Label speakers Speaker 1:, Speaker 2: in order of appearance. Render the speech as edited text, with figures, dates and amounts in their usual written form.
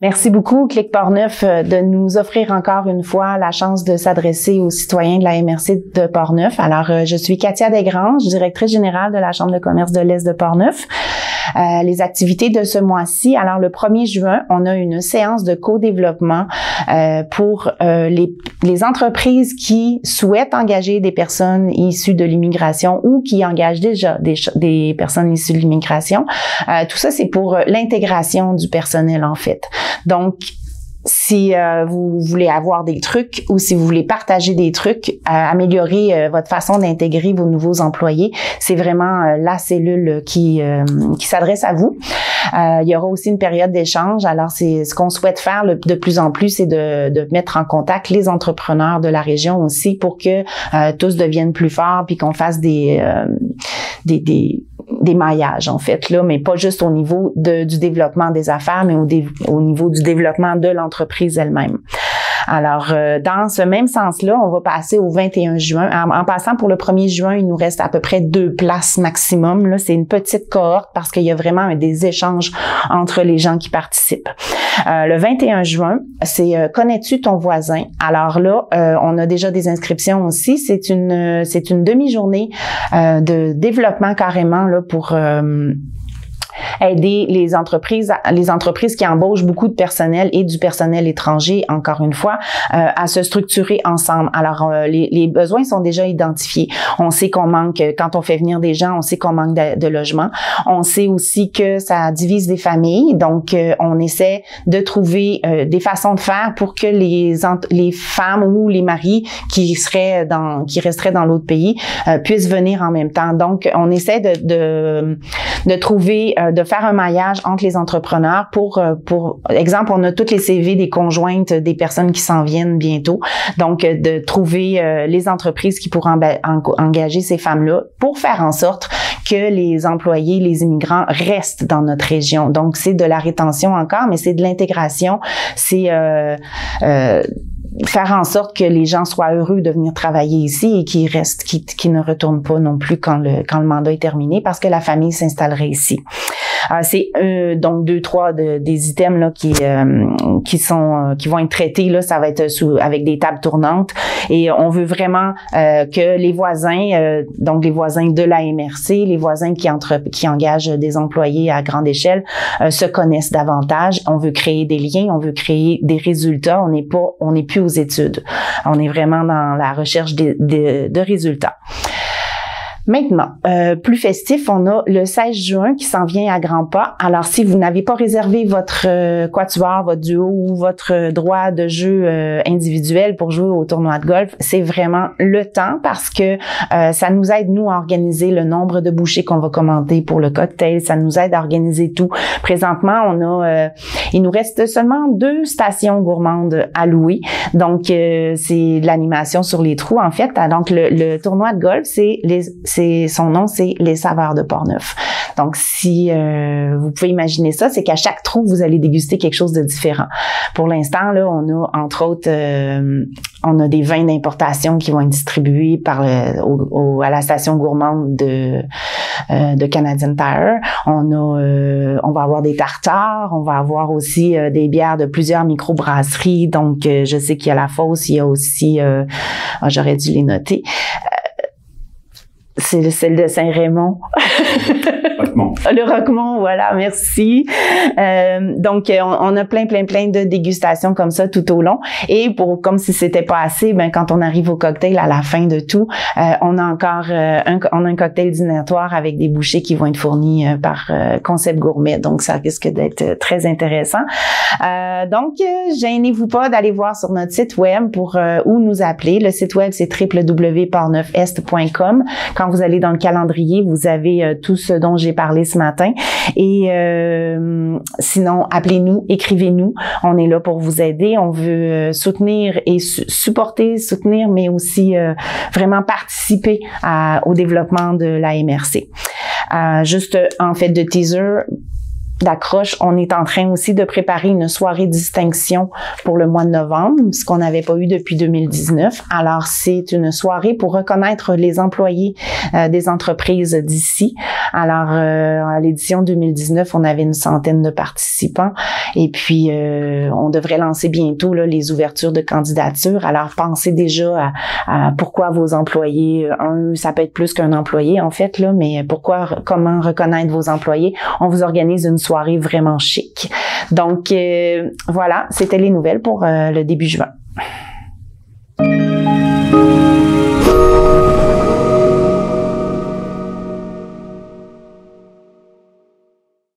Speaker 1: Merci beaucoup, Clic Portneuf, de nous offrir encore une fois la chance de s'adresser aux citoyens de la MRC de Portneuf. Alors, je suis Katia Desgranges, directrice générale de la Chambre de commerce de l'Est de Portneuf. Les activités de ce mois-ci. Alors, le 1er juin, on a une séance de co-développement pour les entreprises qui souhaitent engager des personnes issues de l'immigration ou qui engagent déjà des personnes issues de l'immigration. Tout ça, c'est pour l'intégration du personnel, en fait. Donc, si vous voulez avoir des trucs ou si vous voulez partager des trucs, améliorer votre façon d'intégrer vos nouveaux employés, c'est vraiment la cellule qui s'adresse à vous. Il y aura aussi une période d'échange. Alors, c'est ce qu'on souhaite faire de plus en plus, c'est de mettre en contact les entrepreneurs de la région aussi pour que tous deviennent plus forts puis qu'on fasse des maillages, en fait, là, mais pas juste au niveau du développement des affaires, mais au niveau du développement de l'entreprise elle-même. Alors, dans ce même sens-là, on va passer au 21 juin. En passant, pour le 1er juin, il nous reste à peu près 2 places maximum. Là, c'est une petite cohorte parce qu'il y a vraiment des échanges entre les gens qui participent. Le 21 juin, c'est Connais-tu ton voisin? Alors là, on a déjà des inscriptions aussi. C'est une demi-journée de développement carrément là pour aider les entreprises qui embauchent beaucoup de personnel et du personnel étranger, encore une fois, à se structurer ensemble. Alors, les besoins sont déjà identifiés. On sait qu'on manque, quand on fait venir des gens, on sait qu'on manque de logements. On sait aussi que ça divise des familles. Donc, on essaie de trouver des façons de faire pour que les femmes ou les maris qui resteraient dans l'autre pays puissent venir en même temps. Donc, on essaie de trouver de faire un maillage entre les entrepreneurs pour exemple, on a toutes les CV des conjointes des personnes qui s'en viennent bientôt. Donc, de trouver les entreprises qui pourront engager ces femmes-là pour faire en sorte que les employés, les immigrants restent dans notre région. Donc, c'est de la rétention encore, mais c'est de l'intégration. C'est faire en sorte que les gens soient heureux de venir travailler ici et qu'ils restent, qu'ils ne retournent pas non plus quand le mandat est terminé parce que la famille s'installerait ici. C'est donc 2-3 des items là qui vont être traités là, ça va être avec des tables tournantes et on veut vraiment que les voisins donc les voisins de la MRC, les voisins qui engagent des employés à grande échelle se connaissent davantage. On veut créer des liens, on veut créer des résultats, on n'est plus aux études. On est vraiment dans la recherche de résultats. Maintenant, plus festif, on a le 16 juin qui s'en vient à grands pas. Alors, si vous n'avez pas réservé votre quatuor, votre duo ou votre droit de jeu individuel pour jouer au tournoi de golf, c'est vraiment le temps parce que ça nous aide, nous, à organiser le nombre de bouchées qu'on va commander pour le cocktail. Ça nous aide à organiser tout. Présentement, il nous reste seulement 2 stations gourmandes à louer. Donc, c'est de l'animation sur les trous, en fait. Donc, le tournoi de golf, son nom, c'est les saveurs de Portneuf. Donc, si vous pouvez imaginer ça, c'est qu'à chaque trou, vous allez déguster quelque chose de différent. Pour l'instant, là, on a, entre autres, on a des vins d'importation qui vont être distribués à la station gourmande de Canadian Tire. On va avoir des tartares, on va avoir aussi des bières de plusieurs microbrasseries. Donc, je sais qu'il y a la Fosse, il y a aussi, j'aurais dû les noter. C'est celle de Saint-Raymond.
Speaker 2: Roquemont.
Speaker 1: Le Roquemont, voilà, merci. Donc, on a plein de dégustations comme ça tout au long. Et comme si c'était pas assez, quand on arrive au cocktail à la fin de tout, on a encore un cocktail dînatoire avec des bouchées qui vont être fournies par Concept Gourmet. Donc, ça risque d'être très intéressant. Donc, gênez-vous pas d'aller voir sur notre site web ou nous appeler. Le site web, c'est www.portneufest.com. Quand vous allez dans le calendrier, vous avez tout ce dont j'ai parlé ce matin. Et sinon, appelez-nous, écrivez-nous. On est là pour vous aider. On veut soutenir et soutenir, mais aussi vraiment participer au développement de la MRC. Juste en fait de teaser, d'accroche, on est en train aussi de préparer une soirée distinction pour le mois de novembre, ce qu'on n'avait pas eu depuis 2019. Alors, c'est une soirée pour reconnaître les employés des entreprises d'ici. Alors, à l'édition 2019, on avait une centaine de participants et puis on devrait lancer bientôt là, les ouvertures de candidature. Alors, pensez déjà à pourquoi vos employés, ça peut être plus qu'un employé en fait, là, mais comment reconnaître vos employés. On vous organise une soirée vraiment chic. Donc, voilà, c'était les nouvelles pour le début juin.